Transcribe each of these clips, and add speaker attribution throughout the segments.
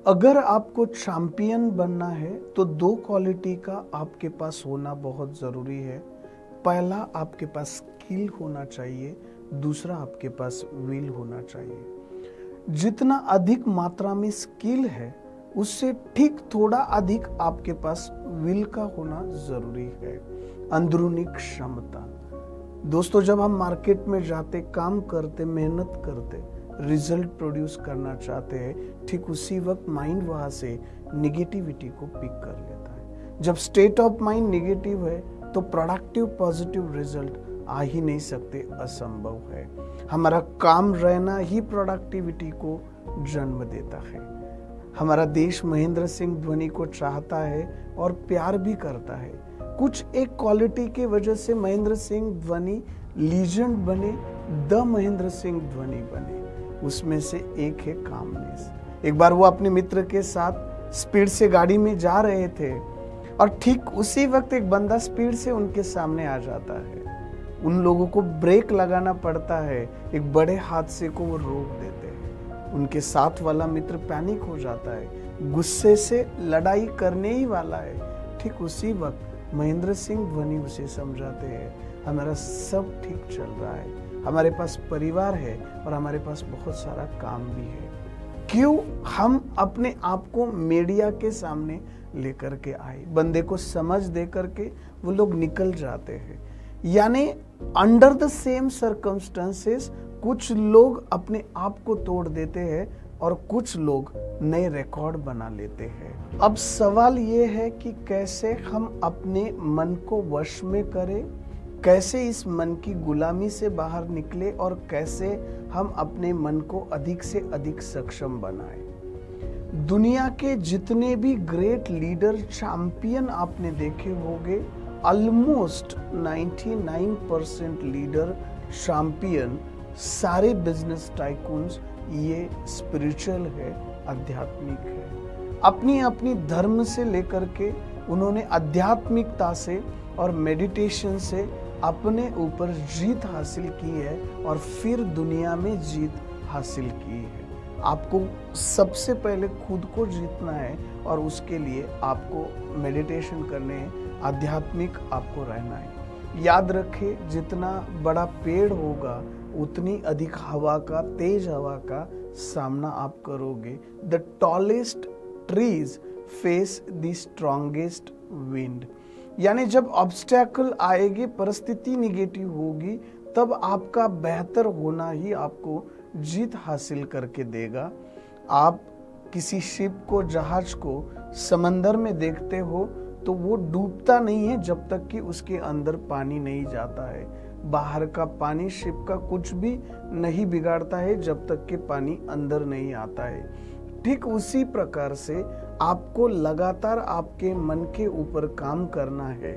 Speaker 1: अगर आपको चैंपियन बनना है तो दो क्वालिटी का आपके पास होना बहुत ज़रूरी है। पहला, आपके पास स्किल होना चाहिए। दूसरा, आपके पास विल होना चाहिए। जितना अधिक मात्रा में स्किल है उससे ठीक थोड़ा अधिक आपके पास विल का होना ज़रूरी है, अंदरूनी क्षमता। दोस्तों, जब हम मार्केट में जाते, काम करते, मेहनत करते, रिजल्ट प्रोड्यूस करना चाहते हैं, ठीक उसी वक्त माइंड वहां से निगेटिविटी को पिक कर लेता है। जब स्टेट ऑफ माइंड निगेटिव है तो प्रोडक्टिव पॉजिटिव रिजल्ट आ ही नहीं सकते, असंभव है। हमारा काम रहना ही प्रोडक्टिविटी को जन्म देता है। हमारा देश महेंद्र सिंह धोनी को चाहता है और प्यार भी करता है। कुछ एक क्वालिटी की वजह से महेंद्र सिंह धोनी लीजेंड बने, द महेंद्र सिंह धोनी बने। उसमें से एक है कामनेस। एक बार वो अपने मित्र के साथ स्पीड से गाड़ी में जा रहे थे और ठीक उसी वक्त एक बंदा स्पीड से उनके सामने आ जाता है। उन लोगों को ब्रेक लगाना पड़ता है, एक बड़े हादसे को वो रोक देते हैं। उनके साथ वाला मित्र पैनिक हो जाता है, गुस्से से लड़ाई करने ही वाला है। ठीक उसी वक्त महेंद्र सिंह धोनी उसे समझाते हैं, हमारा सब ठीक चल रहा है, हमारे पास परिवार है और हमारे पास बहुत सारा काम भी है। क्यों हम अपने आप को मीडिया के सामने लेकर के आए? बंदे को समझ दे करके वो लोग निकल जाते हैं। यानी अंडर द सेम सर्कमस्टेंसेस कुछ लोग अपने आप को तोड़ देते हैं और कुछ लोग नए रिकॉर्ड बना लेते हैं। अब सवाल ये है कि कैसे हम अपने मन को वश में करें, कैसे इस मन की गुलामी से बाहर निकले और कैसे हम अपने मन को अधिक से अधिक सक्षम बनाएं। दुनिया के जितने भी ग्रेट लीडर, चैंपियन आपने देखे होंगे, ऑलमोस्ट 99% लीडर, चैंपियन, सारे बिजनेस टाइकून्स, ये स्पिरिचुअल है, आध्यात्मिक है। अपनी अपनी धर्म से लेकर के उन्होंने आध्यात्मिकता से और मेडिटेशन से अपने ऊपर जीत हासिल की है और फिर दुनिया में जीत हासिल की है। आपको सबसे पहले खुद को जीतना है और उसके लिए आपको मेडिटेशन करने हैं, आध्यात्मिक आपको रहना है। याद रखें, जितना बड़ा पेड़ होगा उतनी अधिक हवा का, तेज हवा का सामना आप करोगे। The tallest trees face the strongest wind. यानी जब ऑब्स्टेकल आएगी, परिस्थिति निगेटिव होगी, तब आपका बेहतर होना ही आपको जीत हासिल करके देगा। आप किसी शिप को, जहाज को समंदर में देखते हो तो वो डूबता नहीं है जब तक कि उसके अंदर पानी नहीं जाता है। बाहर का पानी शिप का कुछ भी नहीं बिगाड़ता है जब तक कि पानी अंदर नहीं आता है। ठीक उसी प्रकार से आपको लगातार आपके मन के ऊपर काम करना है।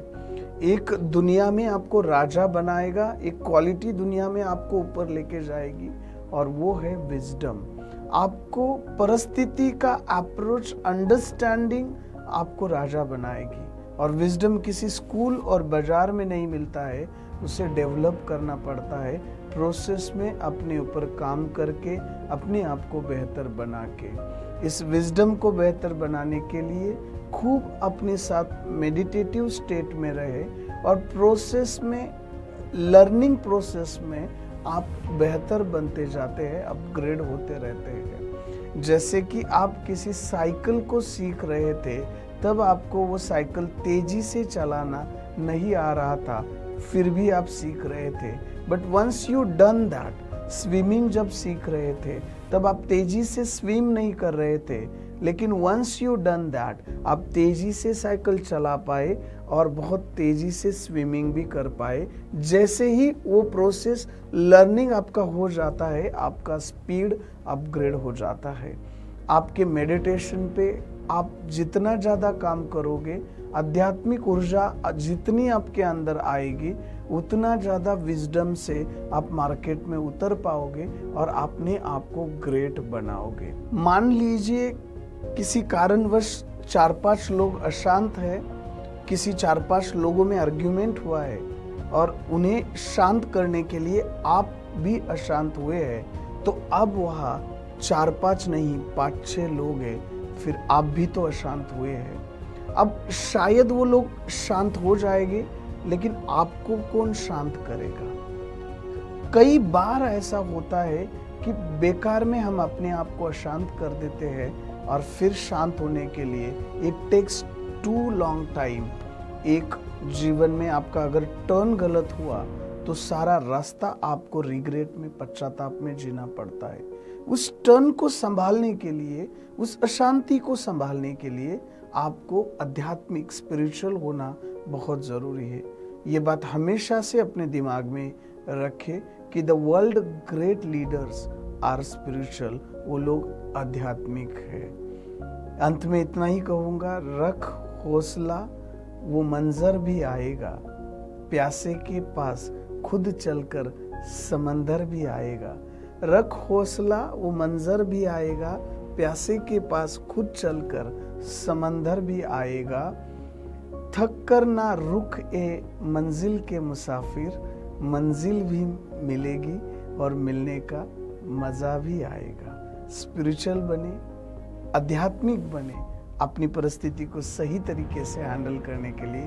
Speaker 1: एक दुनिया में आपको राजा बनाएगा, एक क्वालिटी दुनिया में आपको ऊपर लेके जाएगी और वो है विजडम। आपको परिस्थिति का अप्रोच, अंडरस्टैंडिंग आपको राजा बनाएगी। और विजडम किसी स्कूल और बाजार में नहीं मिलता है, उसे डेवलप करना पड़ता है प्रोसेस में, अपने ऊपर काम करके, अपने आप को बेहतर बना के। इस विजडम को बेहतर बनाने के लिए खूब अपने साथ मेडिटेटिव स्टेट में रहे और प्रोसेस में, लर्निंग प्रोसेस में आप बेहतर बनते जाते हैं, अपग्रेड होते रहते हैं। जैसे कि आप किसी साइकिल को सीख रहे थे, तब आपको वो साइकिल तेजी से चलाना नहीं आ रहा था, फिर भी आप सीख रहे थे। But once you done that, swimming जब सीख रहे थे तब आप तेजी से स्विम नहीं कर रहे थे, लेकिन वंस यू डन दैट आप तेजी से साइकिल चला पाए और बहुत तेजी से स्विमिंग भी कर पाए। जैसे ही वो प्रोसेस, लर्निंग आपका हो जाता है, आपका स्पीड अपग्रेड हो जाता है। आपके मेडिटेशन पे आप जितना ज़्यादा काम करोगे, आध्यात्मिक ऊर्जा जितनी आपके अंदर आएगी, उतना ज़्यादा विजडम से आप मार्केट में उतर पाओगे और अपने आप को ग्रेट बनाओगे। मान लीजिए किसी कारणवश 4-5 लोग अशांत है, किसी 4-5 लोगों में आर्ग्यूमेंट हुआ है और उन्हें शांत करने के लिए आप भी अशांत हुए हैं, तो अब वहाँ 4-5 नहीं 5-6 लोग हैं, फिर आप भी तो अशांत हुए हैं। अब शायद वो लोग शांत हो जाएंगे, लेकिन आपको कौन शांत करेगा? कई बार ऐसा होता है कि बेकार में हम अपने आप को अशांत कर देते हैं और फिर शांत होने के लिए it takes too long time. एक जीवन में आपका अगर टर्न गलत हुआ तो सारा रास्ता आपको रिग्रेट में, पश्चाताप में जीना पड़ता है। उस टर्न को संभालने के लिए, उस अशांति को संभालने के लिए आपको आध्यात्मिक, स्पिरिचुअल होना बहुत जरूरी है। ये बात हमेशा से अपने दिमाग में रखें कि the world great leaders are spiritual, वो लोग आध्यात्मिक है। अंत में इतना ही कहूँगा, रख हौसला, वो मंजर भी आएगा। प्यासे के पास खुद चलकर समंदर भी आएगा। रख हौसला, वो मंजर भी आएगा। प्यासे के पास खुद चलकर समंदर भी आएगा। थक कर ना रुक ए मंजिल के मुसाफिर, मंजिल भी मिलेगी और मिलने का मजा भी आएगा। स्पिरिचुअल बने, आध्यात्मिक बने, अपनी परिस्थिति को सही तरीके से हैंडल करने के लिए